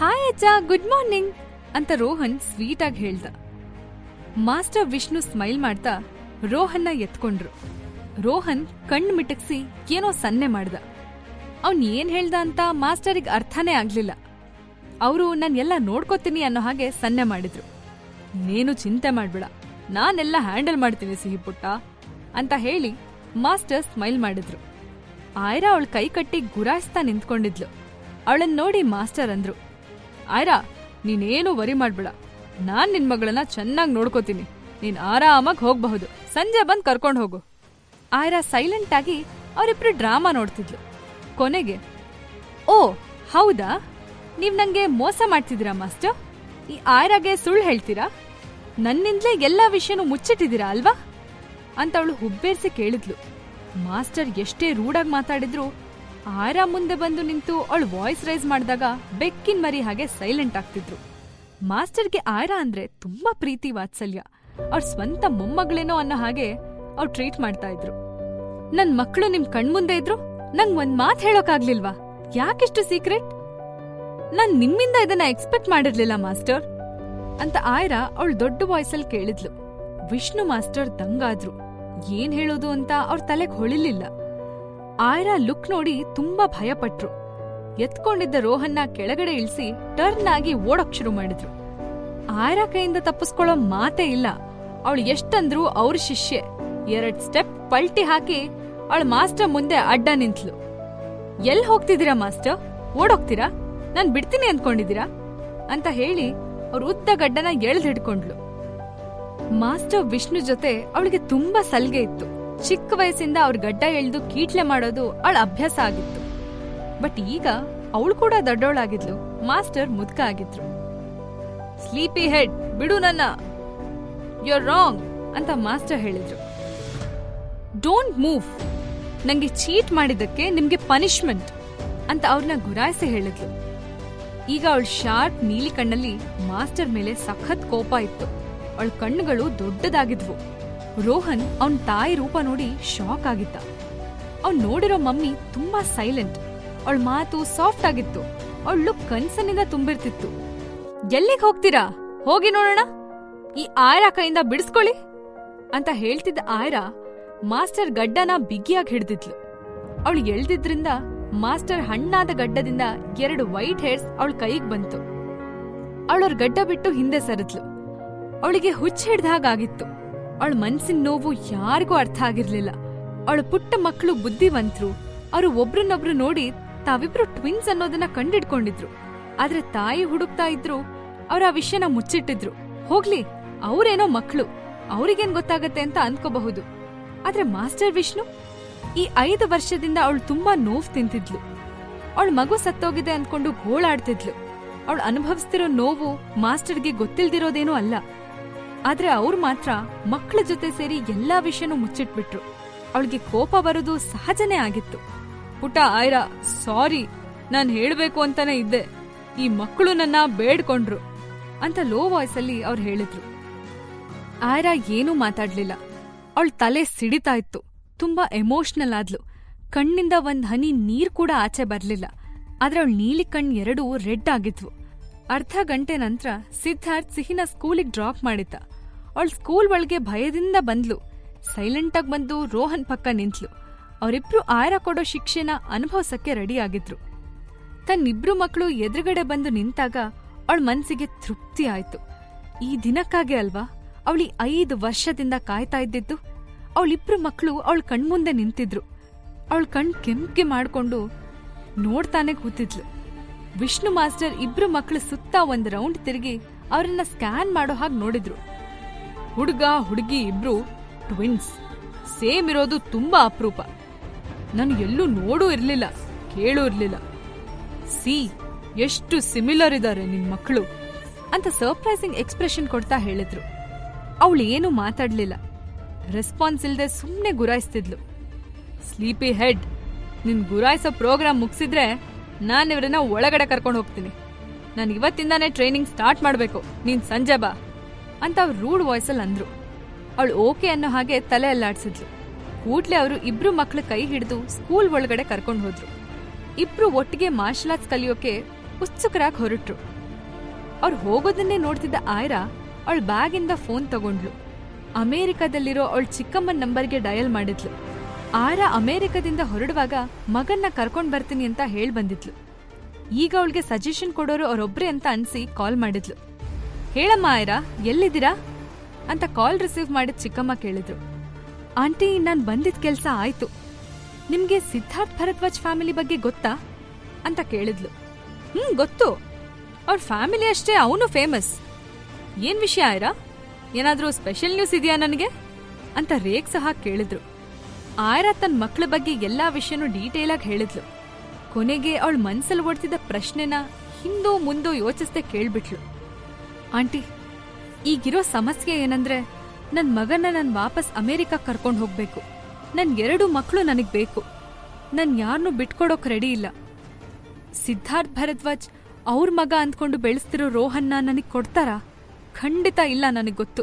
Hi ಅಜ್ಜ, good morning ಅಂತ Rohan sweet ಆಗಿ ಹೇಳ್ದ. ಮಾಸ್ಟರ್ ವಿಷ್ಣು ಸ್ಮೈಲ್ ಮಾಡ್ತಾ ರೋಹನ್ನ ಎತ್ಕೊಂಡ್ರು. ರೋಹನ್ ಕಣ್ಣು ಮಿಟಕ್ಸಿ ಏನೋ ಸನ್ನೆ ಮಾಡ್ದ. ಅವನ್ ಏನ್ ಹೇಳ್ದ ಅಂತ ಮಾಸ್ಟರಿಗೆ ಅರ್ಥನೇ ಆಗ್ಲಿಲ್ಲ. ಅವರು ನಾನೆಲ್ಲ ನೋಡ್ಕೋತೀನಿ ಅನ್ನೋ ಹಾಗೆ ಸನ್ನೆ ಮಾಡಿದ್ರು. ನೀನೇನು ಚಿಂತೆ ಮಾಡ್ಬೇಡ, ನಾನೆಲ್ಲ ಹ್ಯಾಂಡಲ್ ಮಾಡ್ತೀನಿ ಸಿಹಿ ಪುಟ್ಟ ಅಂತ ಹೇಳಿ ಮಾಸ್ಟರ್ ಸ್ಮೈಲ್ ಮಾಡಿದ್ರು. ಆಯ್ರಾ ಅವಳ ಕೈ ಕಟ್ಟಿ ಗುರಾಯಿಸ್ತಾ ನಿಂತ್ಕೊಂಡಿದ್ಲು. ಅವಳನ್ನ ನೋಡಿ ಮಾಸ್ಟರ್ ಅಂದ್ರು, ಆಯ್ರಾ ನೀನೇನು ವರಿ ಮಾಡ್ಬೇಡ, ನಾನ್ ನಿನ್ ಮಗಳನ್ನ ಚೆನ್ನಾಗಿ ನೋಡ್ಕೋತೀನಿ, ನೀನ್ ಆರಾಮಾಗಿ ಹೋಗ್ಬಹುದು, ಸಂಜೆ ಬಂದ್ ಕರ್ಕೊಂಡು ಹೋಗು. ಆಯ್ರಾ ಸೈಲೆಂಟ್ ಆಗಿ ಅವರಿಬ್ರು ಡ್ರಾಮಾ ನೋಡ್ತಿದ್ಲು. ಕೊನೆಗೆ, ಓ ಹೌದಾ, ನೀವ್ ನಂಗೆ ಮೋಸ ಮಾಡ್ತಿದ್ದೀರಾ ಮಾಸ್ಟರ್? ಈ ಆಯ್ರಾಗೆ ಸುಳ್ಳು ಹೇಳ್ತೀರಾ? ನನ್ನಿಂದಲೇ ಎಲ್ಲಾ ವಿಷಯನೂ ಮುಚ್ಚಿಟ್ಟಿದ್ದೀರಾ ಅಲ್ವಾ ಅಂತ ಅವಳು ಹುಬ್ಬೇರ್ಸಿ ಕೇಳಿದ್ಲು. ಮಾಸ್ಟರ್ ಎಷ್ಟೇ ರೂಢಾಗಿ ಮಾತಾಡಿದ್ರು ಆಯ್ರಾ ಮುಂದೆ ಬಂದು ನಿಂತು ಅವಳು ವಾಯ್ಸ್ ರೈಸ್ ಮಾಡಿದಾಗ ಬೆಕ್ಕಿನ ಮರಿ ಹಾಗೆ ಸೈಲೆಂಟ್ ಆಗ್ತಿದ್ರು. ಮಾಸ್ಟರ್ಗೆ ಆಯ್ರಾ ಅಂದ್ರೆ ತುಂಬಾ ಪ್ರೀತಿ ವಾತ್ಸಲ್ಯ, ಅವ್ರ ಸ್ವಂತ ಮೊಮ್ಮಗಳೇನೋ ಅನ್ನೋ ಹಾಗೆ ಅವ್ರು ಟ್ರೀಟ್ ಮಾಡ್ತಾ ಇದ್ರು. ನನ್ ಮಕ್ಕಳು ನಿಮ್ ಕಣ್ಮುಂದೆ ಇದ್ರು ನಂಗ್ ಒಂದ್ ಮಾತ್ ಹೇಳೋಕಾಗ್ಲಿಲ್ವಾ? ಯಾಕೆಷ್ಟು ಸೀಕ್ರೆಟ್? ನಾನ್ ನಿಮ್ಮಿಂದ ಇದನ್ನ ಎಕ್ಸ್ಪೆಕ್ಟ್ ಮಾಡಿರ್ಲಿಲ್ಲ ಮಾಸ್ಟರ್ ಅಂತ ಆಯ್ರಾ ಅವಳು ದೊಡ್ಡ ವಾಯ್ಸಲ್ಲಿ ಕೇಳಿದ್ಲು. ವಿಷ್ಣು ಮಾಸ್ಟರ್ ದಂಗಾದ್ರು. ಏನ್ ಹೇಳೋದು ಅಂತ ಅವ್ರ ತಲೆಗ್ ಹೊಳಿಲಿಲ್ಲ. ಆಯ್ರಾ ಲುಕ್ ನೋಡಿ ತುಂಬಾ ಭಯಪಟ್ರು. ಎತ್ಕೊಂಡಿದ್ದ ರೋಹನ್ನ ಕೆಳಗಡೆ ಇಳಿಸಿ ಟರ್ನ್ ಆಗಿ ಓಡೋಕ್ ಶುರು ಮಾಡಿದ್ರು. ಆಯ್ರಾ ಕೈಯಿಂದ ತಪ್ಪಿಸ್ಕೊಳ್ಳೋ ಮಾತೇ ಇಲ್ಲ. ಅವಳು ಎಷ್ಟಂದ್ರೂ ಅವ್ರ ಶಿಷ್ಯೆ. 2 ಸ್ಟೆಪ್ ಪಲ್ಟಿ ಹಾಕಿ ಅವಳ ಮಾಸ್ಟರ್ ಮುಂದೆ ಅಡ್ಡ ನಿಂತ್ಲು. L ಹೋಗ್ತಿದ್ದೀರಾ master? ಓಡೋಗ್ತೀರಾ? ನಾನ್ ಬಿಡ್ತೀನಿ ಅಂದ್ಕೊಂಡಿದ್ದೀರಾ ಅಂತ ಹೇಳಿ ಅವ್ರ ಉದ್ದ ಗಡ್ಡನ ಎಳ್ದು ಹಿಡ್ಕೊಂಡ್ಲು. ಮಾಸ್ಟರ್ ವಿಷ್ಣು ಜೊತೆ ಅವಳಿಗೆ ತುಂಬಾ ಸಲ್ಗೆ ಇತ್ತು. ಚಿಕ್ಕ ವಯಸ್ಸಿಂದ ಅವ್ರ ಗಡ್ಡ ಎಳ್ದು ಕೀಟ್ಲೆ ಮಾಡೋದು ಅವಳ ಅಭ್ಯಾಸ ಆಗಿತ್ತು. ಬಟ್ ಈಗ ಅವಳು ಕೂಡ ದೊಡ್ಡವಳಾಗಿದ್ಲು, ಮಾಸ್ಟರ್ ಮುದ್ಕ ಆಗಿದ್ರು. ಸ್ಲೀಪಿ ಹೆಡ್, ಬಿಡು ನನ್ನ, ಯು ಆರ್ ರಾಂಗ್ ಅಂತ ಮಾಸ್ಟರ್ ಹೇಳಿದ್ರು. ಡೋಂಟ್ ಮೂವ್, ನಂಗೆ ಚೀಟ್ ಮಾಡಿದ್ದಕ್ಕೆ ನಿಮ್ಗೆ ಪನಿಷ್ಮೆಂಟ್ ಅಂತ ಅವ್ರನ್ನ ಗುರಾಯಿಸಿ ಹೇಳಿದ್ಲು. ಈಗ ಅವಳ ಶಾರ್ಪ್ ನೀಲಿ ಕಣ್ಣಲ್ಲಿ ಮಾಸ್ಟರ್ ಮೇಲೆ ಸಖತ್ ಕೋಪ ಇತ್ತು. ಅವಳ ಕಣ್ಣುಗಳು ದೊಡ್ಡದಾಗಿದ್ವು. ರೋಹನ್ ಅವನ್ ತಾಯಿ ರೂಪ ನೋಡಿ ಶಾಕ್ ಆಗಿದ್ದ. ಅವ್ನ್ ನೋಡಿರೋ ಮಮ್ಮಿ ತುಂಬಾ ಸೈಲೆಂಟ್. ಅವಳ ಮಾತು ಸಾಫ್ಟ್ ಆಗಿತ್ತು. ಅವಳ ಲುಕ್ ಕನ್ಸನಿಂದ ತುಂಬಿರ್ತಿತ್ತು. ಎಲ್ಲಿಗೆ ಹೋಗ್ತೀರಾ? ಹೋಗಿ ನೋಡೋಣ, ಈ ಆಯ್ರಾ ಕೈಯಿಂದ ಬಿಡಿಸ್ಕೊಳ್ಳಿ ಅಂತ ಹೇಳ್ತಿದ್ದ ಆಯ್ರಾ ಮಾಸ್ಟರ್ ಗಡ್ಡನ ಬಿಗಿಯಾಗಿ ಹಿಡ್ದಿದ್ಲು. ಅವಳು ಎಳ್ದಿದ್ರಿಂದ ಮಾಸ್ಟರ್ ಹಣ್ಣಾದ ಗಡ್ಡದಿಂದ 2 ವೈಟ್ ಹೇರ್ಸ್ ಅವಳ ಕೈಗೆ ಬಂತು. ಅವಳವ್ರ ಗಡ್ಡ ಬಿಟ್ಟು ಹಿಂದೆ ಸರಿದ್ಲು. ಅವಳಿಗೆ ಹುಚ್ಚ ಹಿಡ್ದ ಹಾಗಾಗಿತ್ತು. ಅವಳ ಮನ್ಸಿನ ನೋವು ಯಾರಿಗೂ ಅರ್ಥ ಆಗಿರ್ಲಿಲ್ಲ. ಅವಳ ಪುಟ್ಟ ಮಕ್ಕಳು ಬುದ್ಧಿವಂತರು. ಅವರು ಒಬ್ರನ್ನೊಬ್ರು ನೋಡಿ ತಾವಿಬ್ರು ಟ್ವಿನ್ಸ್ ಅನ್ನೋದನ್ನ ಕಂಡಿಡ್ಕೊಂಡಿದ್ರು. ಆದ್ರೆ ತಾಯಿ ಹುಡುಕ್ತಾ ಇದ್ರು, ಅವ್ರ ಆ ವಿಷಯನ ಮುಚ್ಚಿಟ್ಟಿದ್ರು. ಹೋಗ್ಲಿ, ಅವ್ರೇನೋ ಮಕ್ಕಳು, ಅವ್ರಿಗೇನ್ ಗೊತ್ತಾಗತ್ತೆ ಅಂತ ಅನ್ಕೋಬಹುದು. ಆದ್ರೆ ಮಾಸ್ಟರ್ ವಿಷ್ಣು ಈ 5 ವರ್ಷದಿಂದ ಅವಳು ತುಂಬಾ ನೋವು ತಿಂತಿದ್ಲು. ಅವಳ ಮಗು ಸತ್ತೋಗಿದೆ ಅನ್ಕೊಂಡು ಗೋಳಾಡ್ತಿದ್ಲು. ಅವಳು ಅನುಭವಿಸ್ತಿರೋ ನೋವು ಮಾಸ್ಟರ್ಗೆ ಗೊತ್ತಿಲ್ದಿರೋದೇನೂ ಅಲ್ಲ. ಆದ್ರೆ ಅವ್ರು ಮಾತ್ರ ಮಕ್ಕಳ ಜೊತೆ ಸೇರಿ ಎಲ್ಲಾ ವಿಷಯನೂ ಮುಚ್ಚಿಟ್ಬಿಟ್ರು. ಅವಳಿಗೆ ಕೋಪ ಬರೋದು ಸಹಜನೇ ಆಗಿತ್ತು. ಪುಟ್ಟ ಆಯ್ರಾ, ಸಾರಿ, ನಾನ್ ಹೇಳ್ಬೇಕು ಅಂತಾನೆ ಇದ್ದೆ, ಈ ಮಕ್ಕಳು ನನ್ನ ಬೇಡ್ಕೊಂಡ್ರು ಅಂತ ಲೋ ವಾಯ್ಸಲ್ಲಿ ಅವ್ರು ಹೇಳಿದ್ರು. ಆಯ್ರಾ ಏನೂ ಮಾತಾಡ್ಲಿಲ್ಲ. ಅವಳ ತಲೆ ಸಿಡಿತಾ ಇತ್ತು. ತುಂಬಾ ಎಮೋಷನಲ್ ಆದ್ಲು. ಕಣ್ಣಿಂದ ಒಂದ್ ಹನಿ ನೀರ್ ಕೂಡ ಆಚೆ ಬರ್ಲಿಲ್ಲ. ಆದ್ರೆ ಅವಳ ನೀಲಿ ಕಣ್ 2 ರೆಡ್ ಆಗಿದ್ವು. ಅರ್ಧ ಗಂಟೆ ನಂತರ ಸಿದ್ಧಾರ್ಥ್ ಸಿಹಿನ ಸ್ಕೂಲಿಗೆ ಡ್ರಾಪ್ ಮಾಡಿದ್ದ. ಅವಳು ಸ್ಕೂಲ್ ಒಳಗೆ ಭಯದಿಂದ ಬಂದ್ಲು. ಸೈಲೆಂಟ್ ಆಗಿ ಬಂದು ರೋಹನ್ ಪಕ್ಕ ನಿಂತ್ಲು. ಅವರಿಬ್ರು ಆಯ್ರಾ ಕೊಡೋ ಶಿಕ್ಷೆನ ಅನುಭವಿಸಕ್ಕೆ ರೆಡಿ ಆಗಿದ್ರು. ತನ್ನಿಬ್ರು ಮಕ್ಕಳು ಎದುರುಗಡೆ ಬಂದು ನಿಂತಾಗ ಅವಳ ಮನ್ಸಿಗೆ ತೃಪ್ತಿ ಆಯ್ತು. ಈ ದಿನಕ್ಕಾಗೆ ಅಲ್ವಾ ಅವಳಿ 5 ವರ್ಷದಿಂದ ಕಾಯ್ತಾ ಇದ್ದಿದ್ದು. ಅವಳಿಬ್ರು ಮಕ್ಕಳು ಅವಳ ಕಣ್ಮುಂದೆ ನಿಂತಿದ್ರು. ಅವಳ ಕಣ್ ಕೆಂಪ್ಗೆ ಮಾಡ್ಕೊಂಡು ನೋಡ್ತಾನೆ ಕೂತಿದ್ಲು. ವಿಷ್ಣು ಮಾಸ್ಟರ್ ಇಬ್ರು ಮಕ್ಕಳು ಸುತ್ತ ಒಂದ್ ರೌಂಡ್ ತಿರುಗಿ ಅವರನ್ನ ಸ್ಕ್ಯಾನ್ ಮಾಡೋ ಹಾಗೆ ನೋಡಿದ್ರು. ಹುಡುಗ ಹುಡುಗಿ ಇಬ್ರು ಟ್ವಿನ್ಸ್, ಸೇಮ್ ಇರೋದು ತುಂಬಾ ಅಪರೂಪ. ನಾನು ಎಲ್ಲೂ ನೋಡೂ ಇರ್ಲಿಲ್ಲ, ಕೇಳೂ ಇರ್ಲಿಲ್ಲ. ಸಿ, ಎಷ್ಟು ಸಿಮಿಲರ್ ಇದಾರೆ ನಿನ್ ಮಕ್ಕಳು ಅಂತ ಸರ್ಪ್ರೈಸಿಂಗ್ ಎಕ್ಸ್ಪ್ರೆಷನ್ ಕೊಡ್ತಾ ಹೇಳಿದ್ರು. ಅವಳು ಏನು ಮಾತಾಡ್ಲಿಲ್ಲ. ರೆಸ್ಪಾನ್ಸ್ ಇಲ್ದೆ ಸುಮ್ನೆ ಗುರಾಯಿಸ್ತಿದ್ಲು. ಸ್ಲೀಪಿ ಹೆಡ್, ನಿನ್ ಗುರಾಯಿಸೋ ಪ್ರೋಗ್ರಾಮ್ ಮುಗಿಸಿದ್ರೆ ನಾನ್ ಇವ್ರನ್ನ ಒಳಗಡೆ ಕರ್ಕೊಂಡು ಹೋಗ್ತೀನಿ. ನಾನು ಇವತ್ತಿಂದಾನೇ ಟ್ರೈನಿಂಗ್ ಸ್ಟಾರ್ಟ್ ಮಾಡ್ಬೇಕು, ನೀನ್ ಸಂಜೆ ಬಾ ಅಂತ ಅವ್ರು ರೂಡ್ ವಾಯ್ಸಲ್ಲಿ ಅಂದ್ರು. ಅವಳು ಓಕೆ ಅನ್ನೋ ಹಾಗೆ ತಲೆ ಅಲ್ಲಾಡ್ಸಿದ್ಲು. ಕೂಡ್ಲೆ ಅವರು ಇಬ್ರು ಮಕ್ಳ ಕೈ ಹಿಡಿದು ಸ್ಕೂಲ್ ಒಳಗಡೆ ಕರ್ಕೊಂಡು ಹೋದ್ರು. ಇಬ್ರು ಒಟ್ಟಿಗೆ ಮಾರ್ಷಲ್ ಆರ್ಟ್ಸ್ ಕಲಿಯೋಕೆ ಉತ್ಸುಕರಾಗಿ ಹೊರಟ್ರು. ಅವ್ರು ಹೋಗೋದನ್ನೇ ನೋಡ್ತಿದ್ದ ಆಯ್ರಾ ಅವಳ ಬ್ಯಾಗಿಂದ ಫೋನ್ ತಗೊಂಡ್ಲು. ಅಮೆರಿಕದಲ್ಲಿರೋ ಅವಳ ಚಿಕ್ಕಮ್ಮನ ನಂಬರ್ಗೆ ಡಯಲ್ ಮಾಡಿದ್ಲು. ಆಯ್ರಾ ಅಮೆರಿಕದಿಂದ ಹೊರಡುವಾಗ ಮಗನ್ನ ಕರ್ಕೊಂಡ್ ಬರ್ತೀನಿ ಅಂತ ಹೇಳ್ ಬಂದಿದ್ಲು. ಈಗ ಅವಳಿಗೆ ಸಜೆಷನ್ ಕೊಡೋರು ಅವರೊಬ್ರೆ ಅಂತ ಅನ್ಸಿ ಕಾಲ್ ಮಾಡಿದ್ಲು. ಹೇಳಮ್ಮ ಆಯ್ರಾ, ಎಲ್ಲಿದ್ದೀರಾ ಅಂತ ಕಾಲ್ ರಿಸೀವ್ ಮಾಡಿದ ಚಿಕ್ಕಮ್ಮ ಕೇಳಿದ್ರು. ಆಂಟಿ, ನಾನ್ ಬಂದಿದ್ ಕೆಲ್ಸ ಆಯ್ತು. ನಿಮ್ಗೆ ಸಿದ್ಧಾರ್ಥ್ ಭರದ್ವಾಜ್ ಫ್ಯಾಮಿಲಿ ಬಗ್ಗೆ ಗೊತ್ತಾ ಅಂತ ಕೇಳಿದ್ಲು. ಗೊತ್ತು. ಅವ್ರ ಫ್ಯಾಮಿಲಿ ಅಷ್ಟೇ, ಅವನು ಫೇಮಸ್. ಏನ್ ವಿಷಯ ಆಯ್ರಾ? ಏನಾದ್ರೂ ಸ್ಪೆಷಲ್ ನ್ಯೂಸ್ ಇದೆಯಾ ನನಗೆ ಅಂತ ರೇಗ್ ಸಹ ಕೇಳಿದ್ರು. ಆಯ್ರಾ ತನ್ನ ಮಕ್ಕಳ ಬಗ್ಗೆ ಎಲ್ಲಾ ವಿಷಯನೂ ಡೀಟೇಲ್ ಆಗಿ ಹೇಳಿದ್ಲು. ಕೊನೆಗೆ ಅವಳ ಮನ್ಸಲ್ಲಿ ಓಡ್ತಿದ್ದ ಪ್ರಶ್ನೆನ ಹಿಂದೋ ಮುಂದೋ ಯೋಚಿಸ್ದೆ ಕೇಳ್ಬಿಟ್ಲು. ಆಂಟಿ, ಈಗಿರೋ ಸಮಸ್ಯೆ ಏನಂದ್ರೆ ನನ್ ಮಗನ್ನ ನಾನು ವಾಪಸ್ ಅಮೆರಿಕಾ ಕರ್ಕೊಂಡು ಹೋಗ್ಬೇಕು. ನನ್ 2 ಮಕ್ಕಳು ನನಗ್ ಬೇಕು. ನನ್ ಯಾರನ್ನೂ ಬಿಟ್ಕೊಡೋಕ್ ರೆಡಿ ಇಲ್ಲ. ಸಿದ್ಧಾರ್ಥ್ ಭರದ್ವಾಜ್ ಅವ್ರ ಮಗ ಅಂದ್ಕೊಂಡು ಬೆಳೆಸ್ತಿರೋ ರೋಹನ್ನ ನನಗ್ ಕೊಡ್ತಾರಾ? ಖಂಡಿತ ಇಲ್ಲ, ನನಗ್ ಗೊತ್ತು.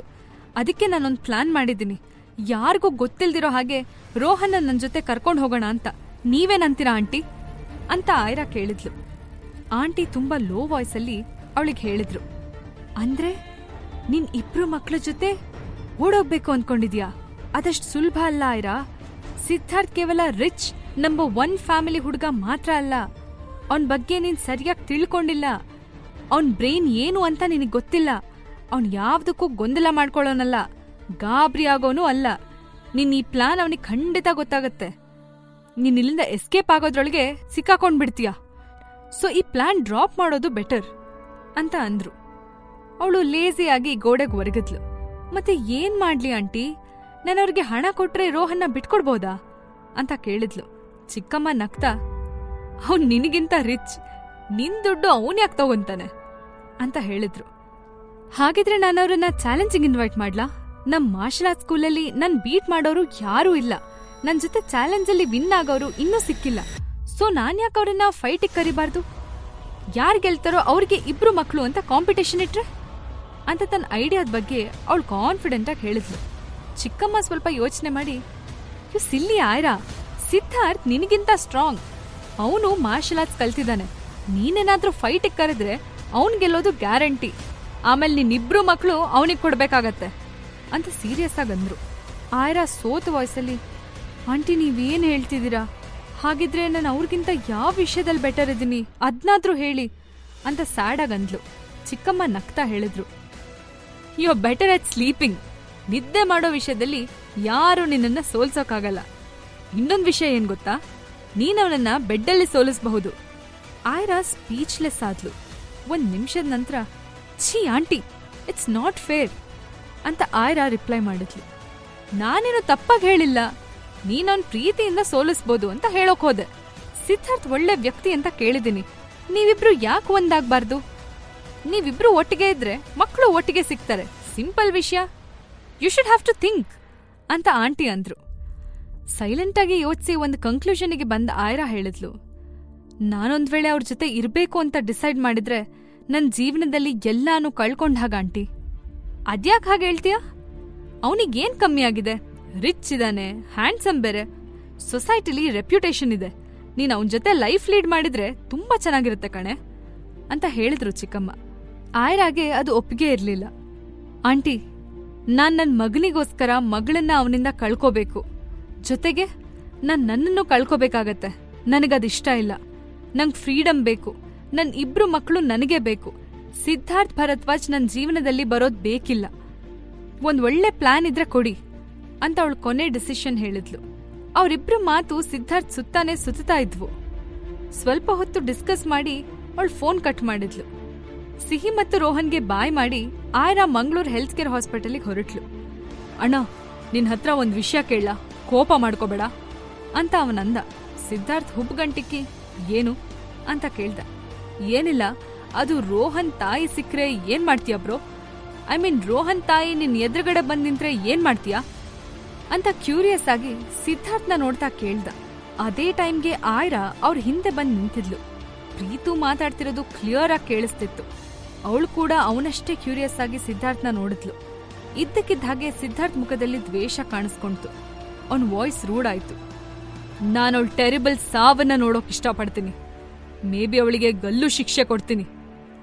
ಅದಕ್ಕೆ ನಾನೊಂದ್ ಪ್ಲಾನ್ ಮಾಡಿದ್ದೀನಿ. ಯಾರಿಗೂ ಗೊತ್ತಿಲ್ದಿರೋ ಹಾಗೆ ರೋಹನ್ನ ನನ್ ಜೊತೆ ಕರ್ಕೊಂಡು ಹೋಗೋಣ ಅಂತ. ನೀವೇನಂತೀರಾ ಆಂಟಿ ಅಂತ ಆಯ್ರಾ ಕೇಳಿದ್ಲು. ಆಂಟಿ ತುಂಬಾ ಲೋ ವಾಯ್ಸಲ್ಲಿ ಅವಳಿಗೆ ಹೇಳಿದ್ರು, ಅಂದ್ರೆ ನಿನ್ 2 ಮಕ್ಳ ಜೊತೆ ಓಡೋಗ್ಬೇಕು ಅನ್ಕೊಂಡಿದ್ಯಾ? ಅದಷ್ಟು ಸುಲಭ ಅಲ್ಲ ಆಯ್ರಾ. ಸಿದ್ಧಾರ್ಥ್ ಕೇವಲ ರಿಚ್ ನಂಬರ್ 1 ಫ್ಯಾಮಿಲಿ ಹುಡುಗ ಮಾತ್ರ ಅಲ್ಲ. ಅವನ್ ಬಗ್ಗೆ ನೀನ್ ಸರಿಯಾಗಿ ತಿಳ್ಕೊಂಡಿಲ್ಲ. ಅವನ್ ಬ್ರೈನ್ ಏನು ಅಂತ ನಿನಗ್ ಗೊತ್ತಿಲ್ಲ. ಅವನ್ ಯಾವ್ದಕ್ಕೂ ಗೊಂದಲ ಮಾಡ್ಕೊಳ್ಳೋನಲ್ಲ, ಗಾಬರಿ ಆಗೋನೂ ಅಲ್ಲ. ನಿನ್ ಈ ಪ್ಲಾನ್ ಅವನಿಗೆ ಖಂಡಿತ ಗೊತ್ತಾಗತ್ತೆ. ನೀನ್ ಇಲ್ಲಿಂದ ಎಸ್ಕೇಪ್ ಆಗೋದ್ರೊಳಗೆ ಸಿಕ್ಕಾಕೊಂಡ್ಬಿಡ್ತೀಯ. ಸೊ ಈ ಪ್ಲಾನ್ ಡ್ರಾಪ್ ಮಾಡೋದು ಬೆಟರ್ ಅಂತ ಅಂದ್ರು. ಅವಳು ಲೇಸಿಯಾಗಿ ಗೋಡೆಗೆ ಒರಗಿದ್ಲು. ಮತ್ತೆ ಏನ್ ಮಾಡ್ಲಿ ಆಂಟಿ? ನಾನವ್ರಿಗೆ ಹಣ ಕೊಟ್ರೆ ರೋಹನ್ನ ಬಿಟ್ಕೊಡ್ಬೋದಾ ಅಂತ ಕೇಳಿದ್ಲು. ಚಿಕ್ಕಮ್ಮ ನಗ್ತಾ, ಅವ್ನ್ ನಿನಗಿಂತ ರಿಚ್, ನಿನ್ ದುಡ್ಡು ಅವನ್ ಯಾಕೆ ತಗೊಂತಾನೆ ಅಂತ ಹೇಳಿದ್ರು. ಹಾಗಿದ್ರೆ ನಾನವ್ರನ್ನ ಚಾಲೆಂಜಿಂಗ್ ಇನ್ವೈಟ್ ಮಾಡ್ಲಾ? ನಮ್ ಮಾರ್ಷಲ್ ಆರ್ಟ್ಸ್ ಸ್ಕೂಲಲ್ಲಿ ನನ್ ಬೀಟ್ ಮಾಡೋರು ಯಾರೂ ಇಲ್ಲ. ನನ್ ಜೊತೆ ಚಾಲೆಂಜಲ್ಲಿ ವಿನ್ ಆಗೋರು ಇನ್ನೂ ಸಿಕ್ಕಿಲ್ಲ. ಸೊ ನಾನ್ ಯಾಕೆ ಅವ್ರನ್ನ ಫೈಟಿಗೆ ಕರಿಬಾರ್ದು? ಯಾರ್ ಗೆಲ್ತಾರೋ ಅವ್ರಿಗೆ 2 ಮಕ್ಳು ಅಂತ ಕಾಂಪಿಟೇಷನ್ ಇಟ್ರೆ ಅಂತ ತನ್ನ ಐಡಿಯಾದ ಬಗ್ಗೆ ಅವಳು ಕಾನ್ಫಿಡೆಂಟ್ ಆಗಿ ಹೇಳಿದ್ಲು. ಚಿಕ್ಕಮ್ಮ ಸ್ವಲ್ಪ ಯೋಚನೆ ಮಾಡಿ, ಯು ಸಿಲ್ಲಿ ಆಯ್ರಾ, ಸಿದ್ಧಾರ್ಥ್ ನಿನಗಿಂತ ಸ್ಟ್ರಾಂಗ್. ಅವನು ಮಾರ್ಷಲ್ ಆರ್ಟ್ಸ್ ಕಲ್ತಿದ್ದಾನೆ. ನೀನೇನಾದ್ರೂ ಫೈಟಿಗೆ ಕರೆದ್ರೆ ಅವನ್ ಗೆಲ್ಲೋದು ಗ್ಯಾರಂಟಿ. ಆಮೇಲೆ ನಿನ್ನಿಬ್ರು ಮಕ್ಕಳು ಅವನಿಗೆ ಕೊಡ್ಬೇಕಾಗತ್ತೆ ಅಂತ ಸೀರಿಯಸ್ ಆಗಿ ಅಂದ್ರು. ಆಯ್ರಾ ಸೋತ ವಾಯ್ಸಲ್ಲಿ, ಆಂಟಿ ನೀವೇನ್ ಹೇಳ್ತಿದ್ದೀರಾ? ಹಾಗಿದ್ರೆ ನಾನು ಅವ್ರಿಗಿಂತ ಯಾವ ವಿಷಯದಲ್ಲಿ ಬೆಟರ್ ಇದ್ದೀನಿ, ಅದ್ನಾದ್ರೂ ಹೇಳಿ ಅಂತ ಸ್ಯಾಡ್ ಆಗಿ ಅಂದ್ಲು. ಚಿಕ್ಕಮ್ಮ ನಗ್ತಾ ಹೇಳಿದ್ರು, you are better at sleeping. ನಿದ್ದೆ ಮಾಡೋ ವಿಷಯದಲ್ಲಿ ಯಾರು ನಿನ್ನನ್ನ ಸೋಲ್ಸೋಕ್ಕಾಗಲ್ಲ. ಇನ್ನೊಂದು ವಿಷಯ ಏನ್ ಗೊತ್ತಾ? ನೀನವನನ್ನ ಬೆಡ್ಡಲ್ಲಿ ಸೋಲಿಸಬಹುದು. ಆಯ್ರಾ ಸ್ಪೀಚ್ಲೆಸ್ ಆದ್ಲು. 1 ನಿಮಿಷದ ನಂತರ, ಛೀ ಆಂಟಿ, ಇಟ್ಸ್ ನಾಟ್ ಫೇರ್ ಅಂತ ಆಯ್ರಾ ರಿಪ್ಲೈ ಮಾಡಿದ್ಲು. ನಾನೇನು ತಪ್ಪಾಗಿ ಹೇಳಿಲ್ಲ. ನೀನವನ್ ಪ್ರೀತಿಯಿಂದ ಸೋಲಿಸ್ಬೋದು ಅಂತ ಹೇಳೋಕ್ ಹೋದೆ. ಸಿದ್ಧಾರ್ಥ್ ಒಳ್ಳೆ ವ್ಯಕ್ತಿ ಅಂತ ಕೇಳಿದ್ದೀನಿ. ನೀವಿಬ್ರು ಯಾಕೆ ಒಂದಾಗ್ಬಾರ್ದು? ನೀವಿಬ್ರು ಒಟ್ಟಿಗೆ ಇದ್ರೆ ಮಕ್ಕಳು ಒಟ್ಟಿಗೆ ಸಿಗ್ತಾರೆ. ಸಿಂಪಲ್ ವಿಷಯ. You should have to think ಅಂತ ಆಂಟಿ ಅಂದ್ರು. ಸೈಲೆಂಟ್ ಆಗಿ ಯೋಚಿಸಿ ಒಂದು ಕನ್ಕ್ಲೂಷನ್ಗೆ ಬಂದ ಆಯ್ರಾ ಹೇಳಿದ್ಲು, ನಾನೊಂದ್ ವೇಳೆ ಅವ್ರ ಜೊತೆ ಇರ್ಬೇಕು ಅಂತ ಡಿಸೈಡ್ ಮಾಡಿದ್ರೆ ನನ್ ಜೀವನದಲ್ಲಿ ಎಲ್ಲಾನು ಕಳ್ಕೊಂಡ್ ಹಾಗ ಆಂಟಿ. ಅದ್ಯಾಕ್ ಹಾಗೆ ಹೇಳ್ತೀಯ? ಅವನಿಗೇನ್ ಕಮ್ಮಿ ಆಗಿದೆ? ರಿಚ್ ಇದಾನೆ, ಹ್ಯಾಂಡ್ಸಮ್ ಬೇರೆ, ಸೊಸೈಟಿಲಿ ರೆಪ್ಯುಟೇಷನ್ ಇದೆ. ನೀನ್ ಅವನ್ ಜೊತೆ ಲೈಫ್ ಲೀಡ್ ಮಾಡಿದ್ರೆ ತುಂಬಾ ಚೆನ್ನಾಗಿರುತ್ತೆ ಕಣೆ ಅಂತ ಹೇಳಿದ್ರು ಚಿಕ್ಕಮ್ಮ. ಆಯ್ರಾಗೆ ಅದು ಒಪ್ಪಿಗೆ ಇರ್ಲಿಲ್ಲ. ಆಂಟಿ, ನಾನ್ ನನ್ ಮಗನಿಗೋಸ್ಕರ ಮಗಳನ್ನ ಅವನಿಂದ ಕಳ್ಕೋಬೇಕು. ಜೊತೆಗೆ ನನ್ನನ್ನು ಕಳ್ಕೋಬೇಕಾಗತ್ತೆ. ನನಗದಿಷ್ಟ ಇಲ್ಲ. ನಂಗ್ ಫ್ರೀಡಮ್ ಬೇಕು. ನನ್ 2 ಮಕ್ಕಳು ನನಗೆ ಬೇಕು. ಸಿದ್ಧಾರ್ಥ್ ಭರದ್ವಾಜ್ ನನ್ ಜೀವನದಲ್ಲಿ ಬರೋದ್ ಬೇಕಿಲ್ಲ. ಒಂದ್ ಒಳ್ಳೆ ಪ್ಲಾನ್ ಇದ್ರೆ ಕೊಡಿ ಅಂತ ಅವಳು ಕೊನೆ ಡಿಸಿಷನ್ ಹೇಳಿದ್ಲು. ಅವರಿಬ್ರು ಮಾತು ಸಿದ್ಧಾರ್ಥ್ ಸುತ್ತಾನೆ ಸುತ್ತಾ ಇದ್ವು. ಸ್ವಲ್ಪ ಹೊತ್ತು ಡಿಸ್ಕಸ್ ಮಾಡಿ ಅವಳು ಫೋನ್ ಕಟ್ ಮಾಡಿದ್ಲು. ಸಿಹಿ ಮತ್ತು ರೋಹನ್ಗೆ ಬಾಯ್ ಮಾಡಿ ಆಯ್ರಾ ಮಂಗಳೂರು ಹೆಲ್ತ್ ಕೇರ್ ಹಾಸ್ಪಿಟಲ್ಗೆ ಹೊರಟ್ಲು. ಅಣ್ಣ, ನಿನ್ ಹತ್ರ ಒಂದ್ ವಿಷಯ ಕೇಳ, ಕೋಪ ಮಾಡ್ಕೋಬೇಡ ಅಂತ ಅವನಂದ. ಸಿದ್ಧಾರ್ಥ್ ಹುಬ್ಗಂಟಿಕ್ಕಿ, ಏನು ಅಂತ ಕೇಳ್ದ. ಏನಿಲ್ಲ, ಅದು ರೋಹನ್ ತಾಯಿ ಸಿಕ್ಕ್ರೆ ಏನ್ ಮಾಡ್ತೀಯ ಬ್ರೋ? ಐ ಮೀನ್ ರೋಹನ್ ತಾಯಿ ನಿನ್ ಎದುರುಗಡೆ ಬಂದ್ ನಿಂತ್ರೆ ಏನ್ ಮಾಡ್ತೀಯಾ ಅಂತ ಕ್ಯೂರಿಯಸ್ ಆಗಿ ಸಿದ್ಧಾರ್ಥ್ನ ನೋಡ್ತಾ ಕೇಳ್ದ. ಅದೇ ಟೈಮ್ಗೆ ಆಯ್ರಾ ಅವ್ರ ಹಿಂದೆ ಬಂದ್ ನಿಂತಿದ್ಲು. ಪ್ರೀತು ಮಾತಾಡ್ತಿರೋದು ಕ್ಲಿಯರ್ ಆಗಿ ಕೇಳಿಸ್ತಿತ್ತು. ಅವಳು ಕೂಡ ಅವನಷ್ಟೇ ಕ್ಯೂರಿಯಸ್ ಆಗಿ ಸಿದ್ಧಾರ್ಥ್ನ ನೋಡಿದ್ಲು. ಇದ್ದಕ್ಕಿದ್ದ ಹಾಗೆ ಸಿದ್ಧಾರ್ಥ್ ಮುಖದಲ್ಲಿ ದ್ವೇಷ ಕಾಣಿಸ್ಕೊಂತು. ಅವನ್ ವಾಯ್ಸ್ ರೂಡ್ ಆಯ್ತು. ನಾನವಳು ಟೆರಿಬಲ್ ಸಾವನ್ನ ನೋಡೋಕ್ ಇಷ್ಟಪಡ್ತೀನಿ. ಮೇ ಬಿ ಅವಳಿಗೆ ಗಲ್ಲು ಶಿಕ್ಷೆ ಕೊಡ್ತೀನಿ.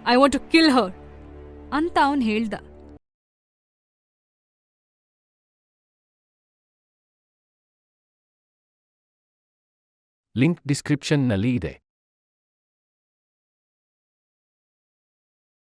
ಐ ವಾಂಟ್ ಟು ಕಿಲ್ ಹರ್ ಅಂತ ಅವನ್ ಹೇಳ್ದ. ಲಿಂಕ್ ಡಿಸ್ಕ್ರಿಪ್ಷನ್ನಲ್ಲಿ ಇದೆ.